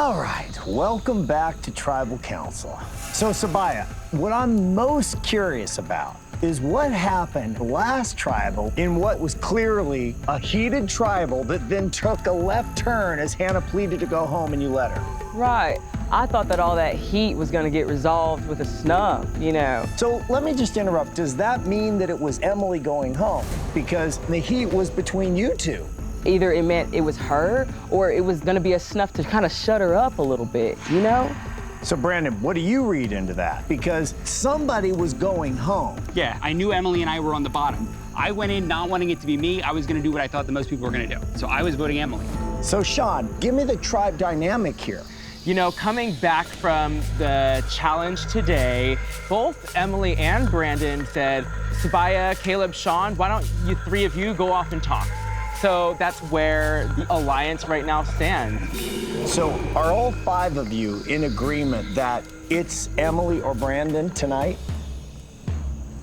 All right, welcome back to Tribal Council. So Sabaya, what I'm most curious about is what happened last tribal in what was clearly a heated tribal that then took a left turn as Hannah pleaded to go home and you let her. Right. I thought that all that heat was gonna get resolved with a snub, you know. So let me just interrupt. Does that mean that it was Emily going home? Because the heat was between you two. Either it meant it was her or it was gonna be a snuff to kind of shut her up a little bit, you know? So Brandon, what do you read into that? Because somebody was going home. Yeah, I knew Emily and I were on the bottom. I went in not wanting it to be me. I was gonna do what I thought the most people were gonna do. So I was voting Emily. So Sean, give me the tribe dynamic here. You know, coming back from the challenge today, both Emily and Brandon said, Sabaya, Caleb, Sean, why don't you three of you go off and talk? So that's where the alliance right now stands. So are all five of you in agreement that it's Emily or Brandon tonight?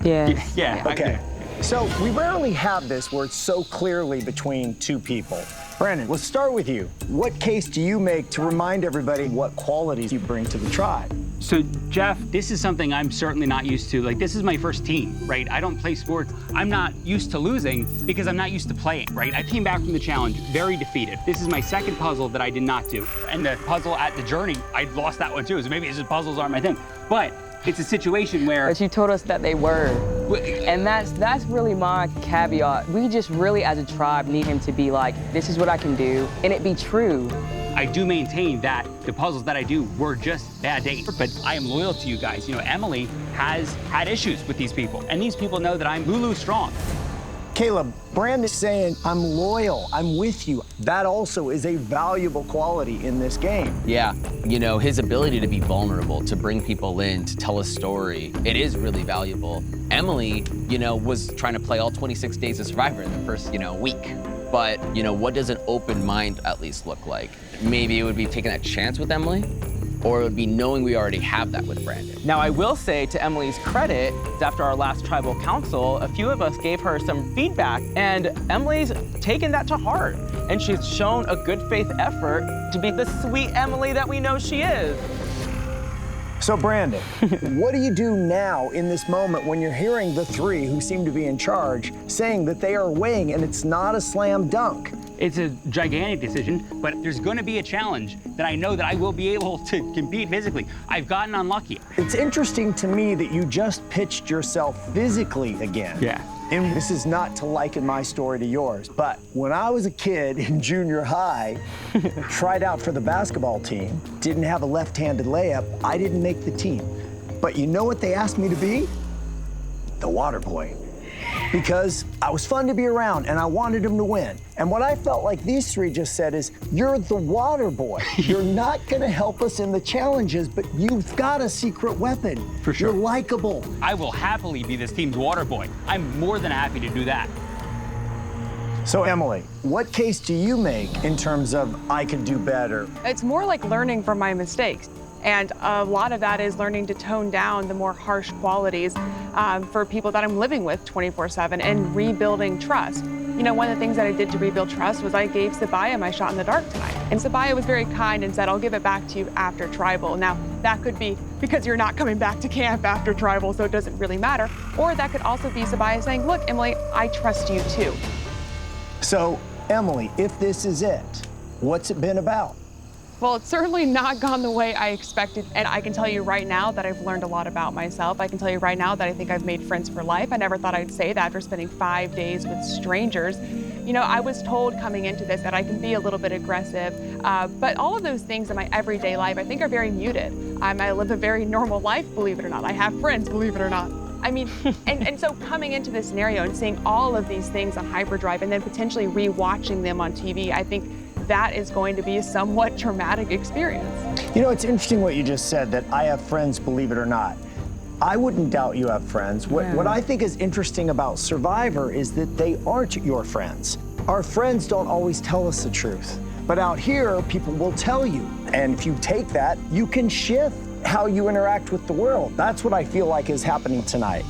Yes. Yeah. Okay. So we rarely have this where it's so clearly between two people. Brandon, let's start with you. What case do you make to remind everybody what qualities you bring to the tribe? So Jeff, this is something I'm certainly not used to. Like, this is my first team, right? I don't play sports. I'm not used to losing because I'm not used to playing, right? I came back from the challenge very defeated. This is my second puzzle that I did not do. And the puzzle at the journey, I lost that one too. So maybe it's just puzzles aren't my thing. But it's a situation where— But you told us that they were. And that's really my caveat. We just really, as a tribe, need him to be like, this is what I can do, and it be true. I do maintain that the puzzles that I do were just bad days, but I am loyal to you guys. You know, Emily has had issues with these people, and these people know that I'm Lulu strong. Caleb, Brandon's saying, I'm loyal, I'm with you. That also is a valuable quality in this game. Yeah, you know, his ability to be vulnerable, to bring people in, to tell a story, it is really valuable. Emily, you know, was trying to play all 26 days of Survivor in the first, week. But, what does an open mind at least look like? Maybe it would be taking a chance with Emily, or it would be knowing we already have that with Brandon. Now, I will say, to Emily's credit, after our last tribal council, a few of us gave her some feedback, and Emily's taken that to heart. And she's shown a good faith effort to be the sweet Emily that we know she is. So Brandon, what do you do now in this moment when you're hearing the three who seem to be in charge saying that they are weighing and it's not a slam dunk? It's a gigantic decision, but there's gonna be a challenge that I know that I will be able to compete physically. I've gotten unlucky. It's interesting to me that you just pitched yourself physically again. Yeah. And this is not to liken my story to yours, but when I was a kid in junior high, tried out for the basketball team, didn't have a left-handed layup, I didn't make the team. But you know what they asked me to be? The water boy. Because I was fun to be around and I wanted them to win. And what I felt like these three just said is, you're the water boy. You're not gonna help us in the challenges, but you've got a secret weapon. For sure. You're likable. I will happily be this team's water boy. I'm more than happy to do that. So Emily, what case do you make in terms of I could do better? It's more like learning from my mistakes. And a lot of that is learning to tone down the more harsh qualities for people that I'm living with 24/7 and rebuilding trust. You know, one of the things that I did to rebuild trust was I gave Sabaya my shot in the dark tonight. And Sabaya was very kind and said, I'll give it back to you after tribal. Now, that could be because you're not coming back to camp after tribal, so it doesn't really matter. Or that could also be Sabaya saying, look, Emily, I trust you too. So, Emily, if this is it, what's it been about? Well, it's certainly not gone the way I expected, and I can tell you right now that I've learned a lot about myself. I can tell you right now that I think I've made friends for life. I never thought I'd say that after spending 5 days with strangers. You know, I was told coming into this that I can be a little bit aggressive, but all of those things in my everyday life I think are very muted. I live a very normal life, believe it or not. I have friends, believe it or not. I mean, and so coming into this scenario and seeing all of these things on hyperdrive and then potentially re-watching them on TV, I think that is going to be a somewhat traumatic experience. You know, it's interesting what you just said, that I have friends, believe it or not. I wouldn't doubt you have friends. What I think is interesting about Survivor is that they aren't your friends. Our friends don't always tell us the truth. But out here, people will tell you. And if you take that, you can shift how you interact with the world. That's what I feel like is happening tonight.